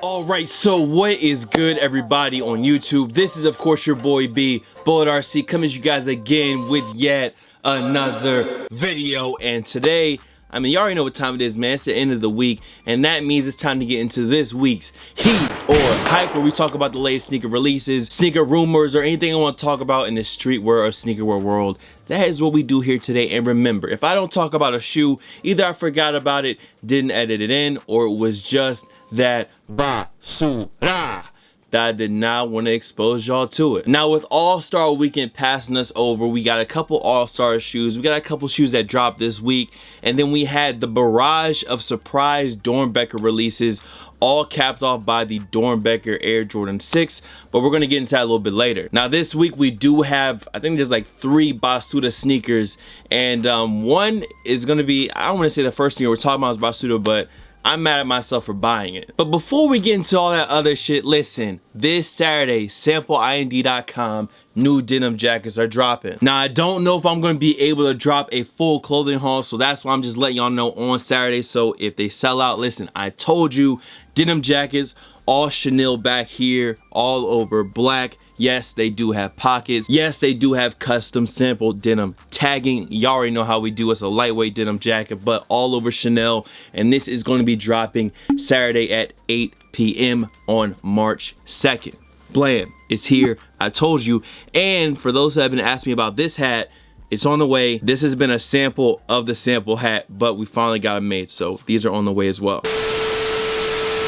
Alright, so what is good, everybody on YouTube? This is of course your boy B, Bullet RC, coming to you guys again with yet another video. And today, I mean, you already know what time it is, man. It's the end of the week, and that means it's time to get into this week's Heat or Hype, where we talk about the latest sneaker releases, sneaker rumors, or anything I want to talk about in the streetwear or sneaker world. That is what we do here today. And remember, if I don't talk about a shoe, either I forgot about it, didn't edit it in, or it was just that basura that I did not want to expose y'all to it. Now, with All-Star Weekend passing us over, we got a couple All-Star shoes. We got a couple shoes that dropped this week. And then we had the barrage of surprise Doernbecher releases, all capped off by the Doernbecher Air Jordan 6. But we're going to get into that a little bit later. Now, this week we do have, I think there's like 3 Basuda sneakers. And one is going to be, I don't want to say the first sneaker we're talking about is Basuda, but I'm mad at myself for buying it. But before we get into all that other shit, listen, this Saturday, SampleInd.com, new denim jackets are dropping. Now, I don't know if I'm going to be able to drop a full clothing haul, so that's why I'm just letting y'all know on Saturday. So if they sell out, listen, I told you, denim jackets, all chenille back here, all over black. Yes, they do have pockets. Yes, they do have custom sample denim tagging. Y'all already know how we do. It's a lightweight denim jacket, but all over Chanel. And this is going to be dropping Saturday at 8 p.m. on March 2nd. Blam, it's here. I told you. And for those that have been asking me about this hat, it's on the way. This has been a sample of the sample hat, but we finally got it made. So these are on the way as well.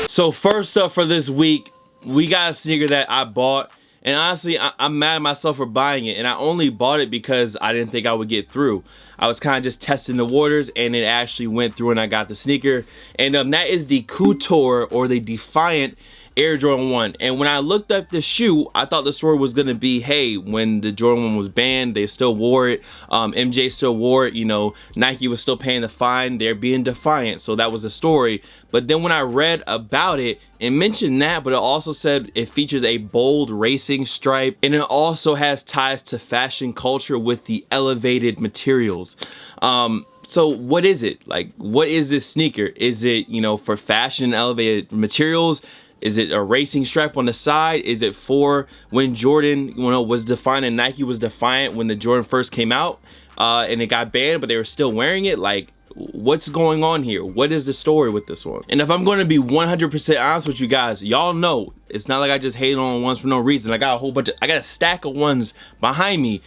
So first up for this week, we got a sneaker that I bought. And honestly, I'm mad at myself for buying it. And I only bought it because I didn't think I would get through. I was kind of just testing the waters, and it actually went through and I got the sneaker. And that is the Couture, or the Defiant Air Jordan 1. And when I looked up the shoe, I thought the story was gonna be, hey, when the Jordan 1 was banned, they still wore it. MJ still wore it, you know, Nike was still paying the fine, they're being defiant. So that was the story. But then when I read about it, it mentioned that, but it also said it features a bold racing stripe, and it also has ties to fashion culture with the elevated materials. So what is it? Like, what is this sneaker? Is it, you know, for fashion elevated materials? Is it a racing stripe on the side? Is it for when Jordan, you know, was defiant and Nike was defiant when the Jordan first came out and it got banned, but they were still wearing it? Like, what's going on here? What is the story with this one? And if I'm going to be 100% honest with you guys, y'all know it's not like I just hate on ones for no reason. I got a stack of ones behind me.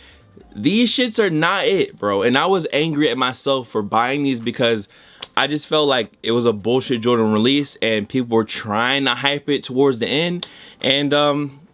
These shits are not it, bro. And I was angry at myself for buying these because I just felt like it was a bullshit Jordan release and people were trying to hype it towards the end, and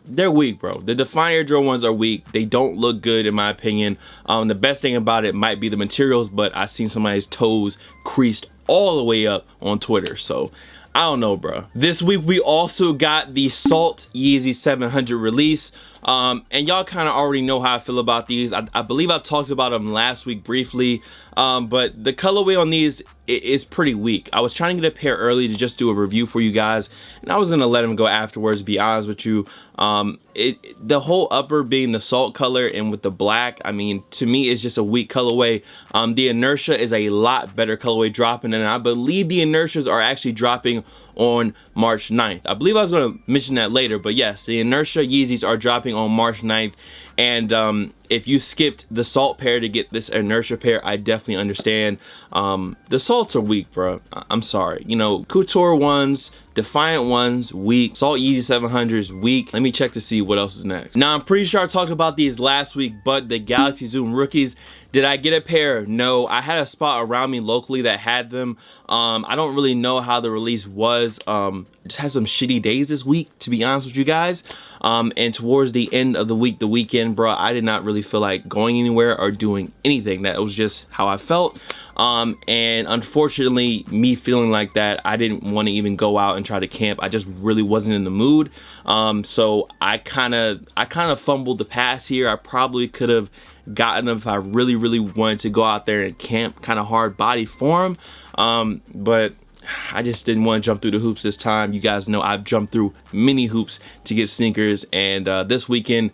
they're weak, bro. The Defiant Air Jordan 1s are weak. They don't look good in my opinion. The best thing about it might be the materials, but I've seen somebody's toes creased all the way up on Twitter, so I don't know, bro. This week we also got the Salt Yeezy 700 release. And y'all kind of already know how I feel about these. I believe I talked about them last week briefly, but the colorway on these is pretty weak. I was trying to get a pair early to just do a review for you guys, and I was gonna let them go afterwards, to be honest with you. The whole upper being the salt color and with the black, I mean, to me it's just a weak colorway. The Inertia is a lot better colorway dropping, and I believe the Inertias are actually dropping on March 9th. I believe I was going to mention that later, but yes, the Inertia Yeezys are dropping on March 9th. And if you skipped the Salt pair to get this Inertia pair, I definitely understand. The Salts are weak, bro. I'm sorry. You know, Couture ones, Defiant ones, weak. Salt Yeezy 700s, weak. Let me check to see what else is next. Now, I'm pretty sure I talked about these last week, but the Galaxy Zoom rookies, did I get a pair? No. I had a spot around me locally that had them. I don't really know how the release was. Just had some shitty days this week, to be honest with you guys. And towards the end of the week, the weekend, bro, I did not really feel like going anywhere or doing anything. That was just how I felt. And unfortunately, me feeling like that, I didn't want to even go out and try to camp. I just really wasn't in the mood. So I kind of fumbled the pass here. I probably could have gotten them if I really wanted to go out there and camp kind of hard body for them. But I just didn't want to jump through the hoops this time. You guys know I've jumped through many hoops to get sneakers, and this weekend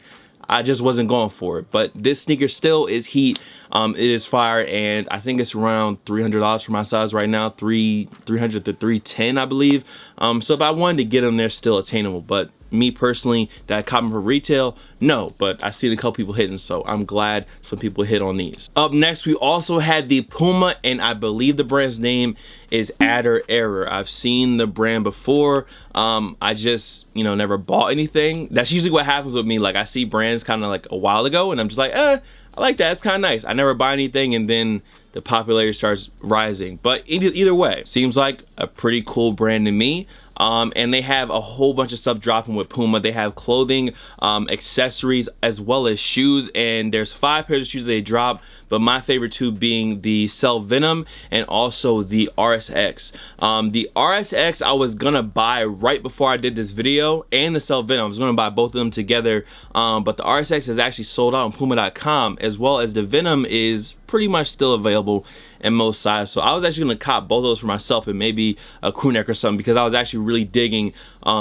I just wasn't going for it. But this sneaker still is heat. It is fire, and I think it's around $300 for my size right now, 300 to 310, I believe. So if I wanted to get them, they're still attainable. But me personally, did I cop them for retail? No, but I seen a couple people hitting, so I'm glad some people hit on these. Up next, we also had the Puma, and I believe the brand's name is Adder Error. I've seen the brand before. I just, you know, never bought anything. That's usually what happens with me. Like, I see brands kind of like a while ago, and I'm just like, I like that, it's kind of nice. I never buy anything, and then the popularity starts rising. But either way, seems like a pretty cool brand to me. And they have a whole bunch of stuff dropping with Puma. They have clothing, accessories, as well as shoes, and there's 5 pairs of shoes they drop, but my favorite 2 being the Cell Venom and also the RSX. The RSX I was gonna buy right before I did this video, and the Cell Venom, I was gonna buy both of them together, but the RSX is actually sold out on Puma.com, as well as the Venom is pretty much still available in most sizes. So I was actually gonna cop both of those for myself and maybe a crew neck or something, because I was actually really digging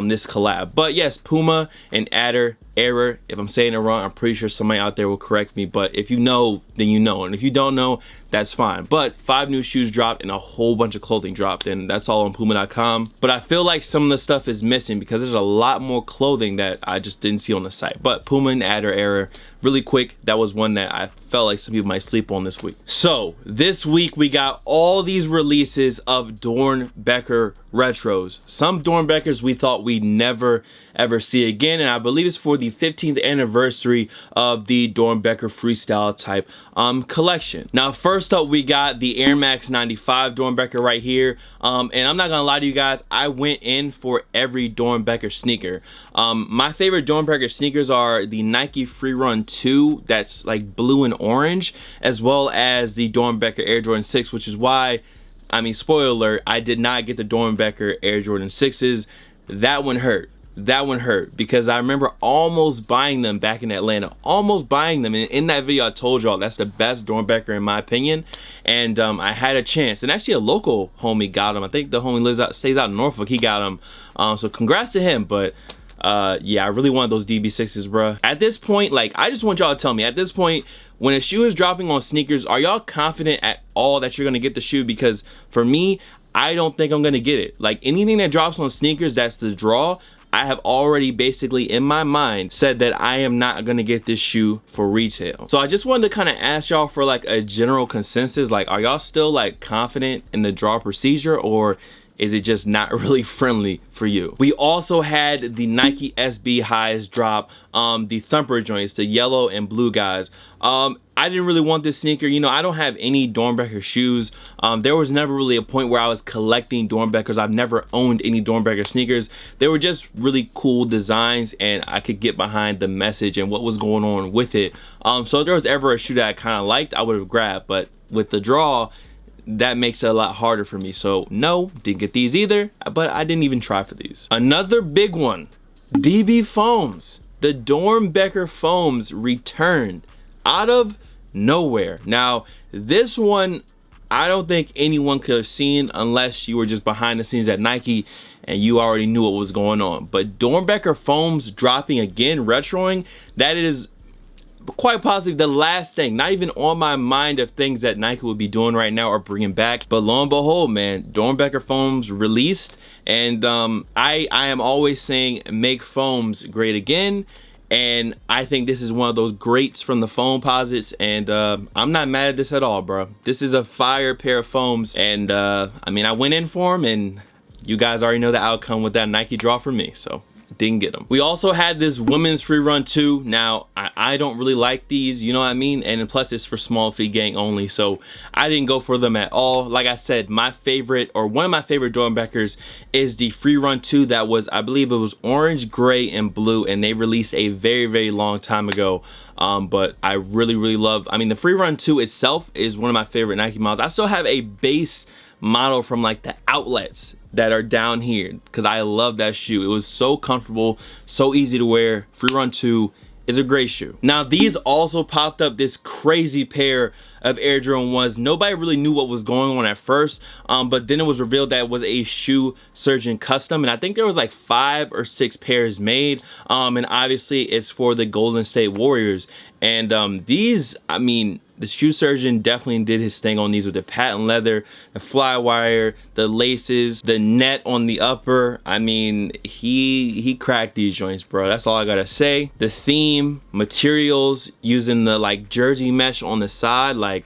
this collab. But yes, Puma and Adder Error. If I'm saying it wrong, I'm pretty sure somebody out there will correct me, but if you know, then you know, and if you don't know, that's fine. But 5 new shoes dropped and a whole bunch of clothing dropped, and that's all on Puma.com. But I feel like some of the stuff is missing because there's a lot more clothing that I just didn't see on the site. But Puma and Adder Error, really quick, that was one that I felt like some people might sleep on this week. So this week we got all these releases of Doernbecher retros. Some Doernbechers we thought we'd never ever see again, and I believe it's for the 15th anniversary of the Doernbecher freestyle type collection. Now first up, we got the Air Max 95 Doernbecher right here, and I'm not gonna lie to you guys, I went in for every Doernbecher sneaker. My favorite Doernbecher sneakers are the Nike Free Run 2, that's like blue and orange, as well as the Doernbecher Air Jordan 6, which is why, I mean, spoiler alert, I did not get the Doernbecher Air Jordan 6s. That one hurt. That one hurt, because I remember almost buying them back in Atlanta, almost buying them, and in that video I told y'all that's the best Doernbecher in my opinion, and I had a chance, and actually a local homie got them. I think the homie stays out in Norfolk, he got them, so congrats to him. But yeah, I really wanted those DB6s, bruh. At this point, like, I just want y'all to tell me, at this point, when a shoe is dropping on sneakers, are y'all confident at all that you're gonna get the shoe? Because for me, I don't think I'm gonna get it. Like, anything that drops on sneakers that's the draw, I have already basically in my mind said that I am not gonna get this shoe for retail. So I just wanted to kind of ask y'all for like a general consensus. Like, are y'all still like confident in the draw procedure, or is it just not really friendly for you? We also had the Nike SB Highs drop, the Thumper joints, the yellow and blue guys. I didn't really want this sneaker. You know, I don't have any Doernbecher shoes. There was never really a point where I was collecting Doernbechers. I've never owned any Doernbecher sneakers. They were just really cool designs, and I could get behind the message and what was going on with it. So if there was ever a shoe that I kind of liked, I would have grabbed. But with the draw, that makes it a lot harder for me. So no, didn't get these either, but I didn't even try for these. Another big one, DB foams. The Doernbecher foams returned out of nowhere. Now this one, I don't think anyone could have seen unless you were just behind the scenes at Nike and you already knew what was going on. But Doernbecher foams dropping again, retroing, that is quite possibly the last thing, not even on my mind of things that Nike would be doing right now or bringing back. But lo and behold, man, Doernbecher foams released, and I am always saying make foams great again, and I think this is one of those greats from the foam posits, and I'm not mad at this at all, bro. This is a fire pair of foams, and I mean, I went in for them, and you guys already know the outcome with that Nike draw for me, so didn't get them. We also had this women's free run 2. Now I don't really like these, you know what I mean, and plus it's for small feet gang only, so I didn't go for them at all. Like I said, my favorite, or one of my favorite Doernbechers, is the free run 2 that was, I believe it was orange, gray, and blue, and they released a very long time ago. But I really love, I mean, the free run 2 itself is one of my favorite Nike models. I still have a base model from like the outlets that are down here because I love that shoe. It was so comfortable, so easy to wear. Free run 2 is a great shoe. Now these also popped up this crazy pair of Air Jordan 1s. Nobody really knew what was going on at first, but then it was revealed that it was a shoe surgeon custom, and I think there was like 5 or 6 pairs made, and obviously it's for the Golden State Warriors. And these, I mean, the shoe surgeon definitely did his thing on these with the patent leather, the fly wire, the laces, the net on the upper. I mean, he cracked these joints, bro. That's all I gotta say. The theme, materials, using the like jersey mesh on the side, like,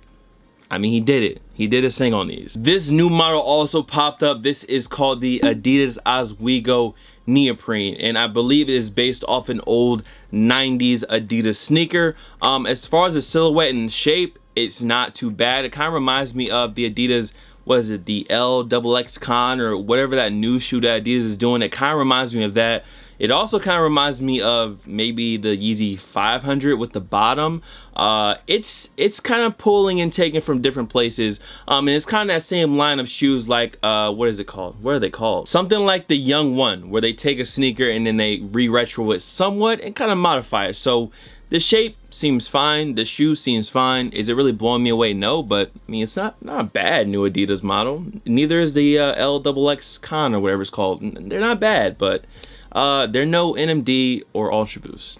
I mean, he did it. He did his thing on these. This new model also popped up. This is called the Adidas Oswego Neoprene, and I believe it is based off an old 90s Adidas sneaker. As far as the silhouette and shape, it's not too bad. It kind of reminds me of the Adidas, what is it, the LXX Con or whatever that new shoe that Adidas is doing. It kind of reminds me of that. It also kind of reminds me of maybe the Yeezy 500 with the bottom. It's kind of pulling and taking from different places. And it's kind of that same line of shoes like, what is it called? What are they called? Something like the Young One, where they take a sneaker and then they re-retro it somewhat and kind of modify it. So the shape seems fine, the shoe seems fine. Is it really blowing me away? No, but I mean, it's not a bad new Adidas model. Neither is the LXX Con or whatever it's called. They're not bad, but they're no NMD or Ultra Boost.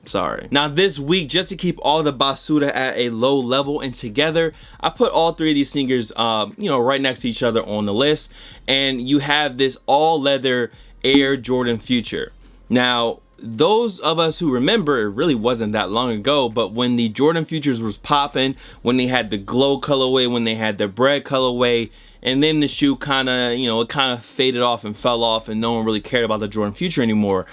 Sorry. Now this week, just to keep all the basura at a low level and together, I put all three of these sneakers, you know, right next to each other on the list. And you have this all leather Air Jordan Future. Now, those of us who remember, it really wasn't that long ago, but when the Jordan Futures was popping, when they had the glow colorway, when they had the bread colorway, and then the shoe kind of, you know, it kind of faded off and fell off and no one really cared about the Jordan Future anymore.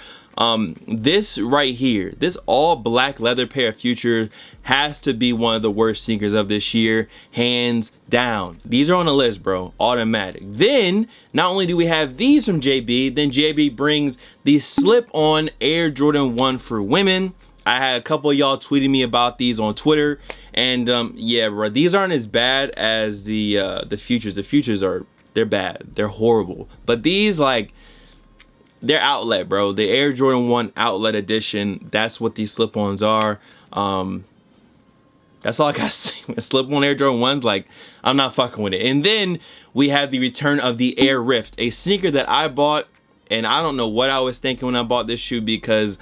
This right here, this all black leather pair of Futures has to be one of the worst sneakers of this year, hands down. These are on the list, bro, automatic. Then, not only do we have these from JB, then JB brings the slip-on Air Jordan 1 for women. I had a couple of y'all tweeting me about these on Twitter, and yeah, bro, these aren't as bad as the Futures. The Futures they're bad, they're horrible. But these, like, they're outlet, bro. The Air Jordan 1 outlet edition, that's what these slip-ons are. That's all I gotta say. Slip-on Air Jordan 1's, like, I'm not fucking with it. And then we have the return of the Air Rift, a sneaker that I bought, and I don't know what I was thinking when I bought this shoe, because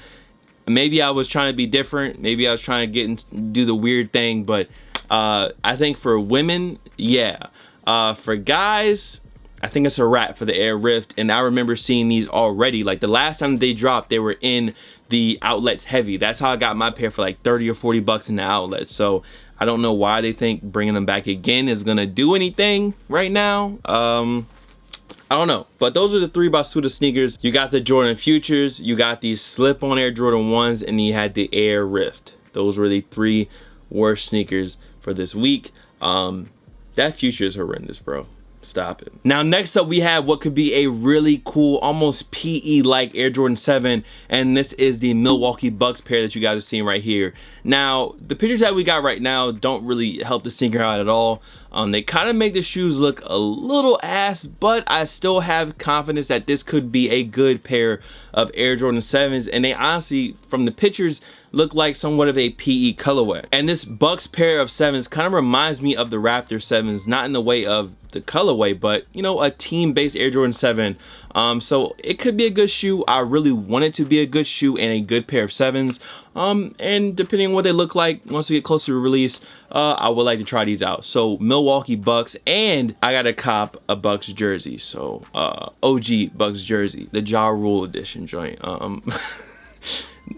maybe I was trying to be different. Maybe I was trying to do the weird thing, but I think for women, yeah. For guys, I think it's a wrap for the Air Rift, and I remember seeing these already. Like the last time they dropped, they were in the outlets heavy. That's how I got my pair for like 30 or 40 bucks in the outlets. So I don't know why they think bringing them back again is gonna do anything right now. I don't know, but those are the three Basuda sneakers. You got the Jordan Futures, you got these slip-on Air Jordan 1s, and you had the Air Rift. Those were the three worst sneakers for this week. That Future is horrendous, bro. Stop it. Now next up we have what could be a really cool, almost PE like Air Jordan 7, and this is the Milwaukee Bucks pair that you guys are seeing right here. Now the pictures that we got right now don't really help the sneaker out at all. They kind of make the shoes look a little ass, but I still have confidence that this could be a good pair of Air Jordan 7s, and they honestly, from the pictures, look like somewhat of a PE colorway. And this Bucks pair of 7s kind of reminds me of the Raptor 7s, not in the way of the colorway, but you know, a team-based Air Jordan 7. So it could be a good shoe. I really want it to be a good shoe and a good pair of 7s. And depending on what they look like once we get closer to release, I would like to try these out. So Milwaukee Bucks, and I got to cop a Bucks jersey. So OG Bucks jersey, the Ja Rule edition joint.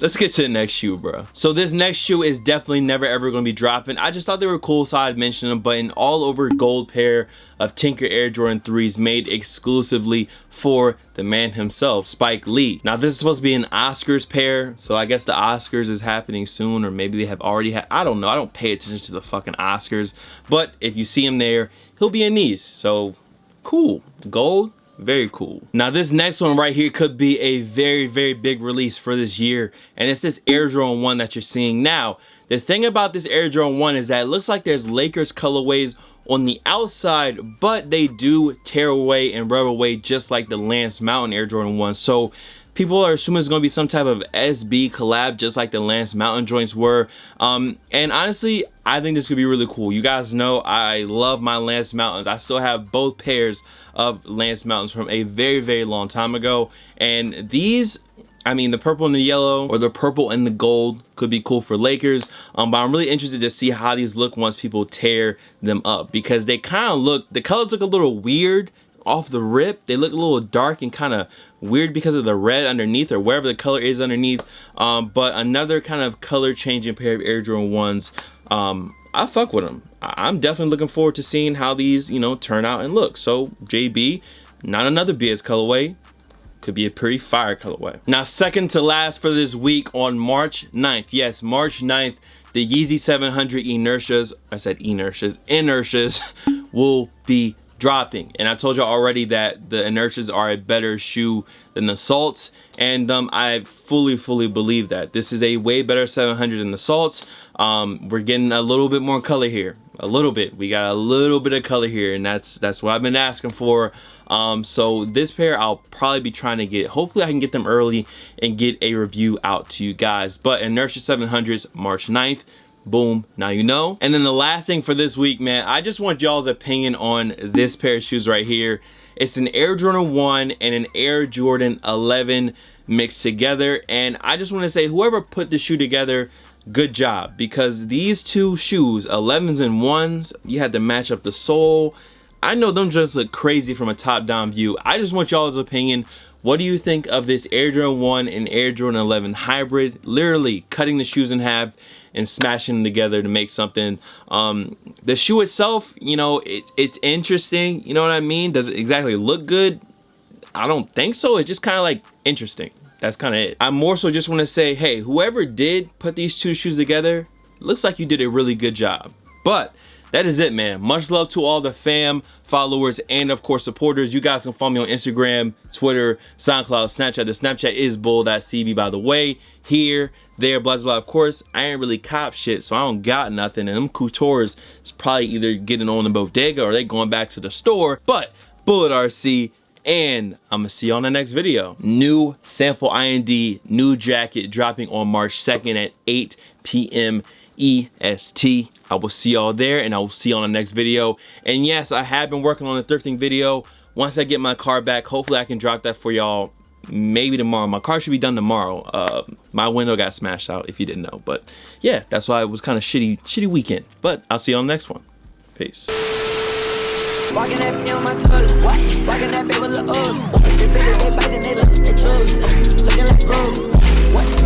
Let's get to the next shoe, bro. So this next shoe is definitely never ever going to be dropping. I just thought they were cool, so I'd mention them. But an all over gold pair of Tinker Air Jordan 3s made exclusively for the man himself, Spike Lee. Now this is supposed to be an Oscars pair, so I guess the Oscars is happening soon, or maybe they have already had, I don't know. I don't pay attention to the fucking Oscars, but if you see him there, he'll be in these. So cool, gold. Very cool. Now this next one right here could be a very, very big release for this year, and it's this Air Jordan 1 that you're seeing now. The thing about this Air Jordan 1 is that it looks like there's Lakers colorways on the outside, but they do tear away and rub away just like the Lance Mountain Air Jordan 1. So people are assuming it's going to be some type of SB collab, just like the Lance Mountain joints were. And honestly, I think this could be really cool. You guys know I love my Lance Mountains. I still have both pairs of Lance Mountains from a very, very long time ago. And these, I mean, the purple and the yellow or the purple and the gold could be cool for Lakers. But I'm really interested to see how these look once people tear them up, because they kind of look, the colors look a little weird off the rip. They look a little dark and kind of weird because of the red underneath or wherever the color is underneath. But another kind of color changing pair of Air Jordan 1s. I fuck with them. I'm definitely looking forward to seeing how these, you know, turn out and look. So JB, not another BS colorway. Could be a pretty fire colorway. Now, second to last for this week on March 9th. Yes, March 9th, the Yeezy 700 Inertias, I said Inertias will be dropping. And I told you already that the Inertias are a better shoe than the Salts, and I fully believe that. This is a way better 700 than the Salts. We're getting a little bit more color here, a little bit. We got a little bit of color here, and that's what I've been asking for. So this pair I'll probably be trying to get, hopefully I can get them early and get a review out to you guys. But Inertia 700s, March 9th. Boom, now you know. And then the last thing for this week, man, I just want y'all's opinion on this pair of shoes right here. It's an Air Jordan 1 and an Air Jordan 11 mixed together. And I just want to say, whoever put the shoe together, good job. Because these two shoes, 11s and 1s, you had to match up the sole. I know them just look crazy from a top-down view. I just want y'all's opinion. What do you think of this Air Jordan 1 and Air Jordan 11 hybrid? Literally cutting the shoes in half and smashing them together to make something. The shoe itself, you know, it's interesting. You know what I mean? Does it exactly look good? I don't think so. It's just kind of like interesting. That's kind of it. I more so just want to say, hey, whoever did put these two shoes together, looks like you did a really good job. But that is it, man. Much love to all the fam, followers, and of course supporters. You guys can follow me on Instagram, Twitter, SoundCloud, Snapchat. The Snapchat is bull.cb, by the way. Here, there, blah blah. Of course, I ain't really cop shit, so I don't got nothing. And them coutures is probably either getting on the bodega or they going back to the store. But Bullet RC, and I'm gonna see you on the next video. New sample IND, new jacket dropping on March 2nd at 8 p.m. EST. I will see y'all there, and I will see you on the next video. And yes, I have been working on a thrifting video. Once I get my car back, hopefully I can drop that for y'all maybe tomorrow. My car should be done tomorrow. My window got smashed out, if you didn't know. But yeah, that's why it was kind of shitty weekend. But I'll see you on the next one. Peace. Walking that on my toes, walking that baby with the O's. They biting, they look, they choose. Looking like gold.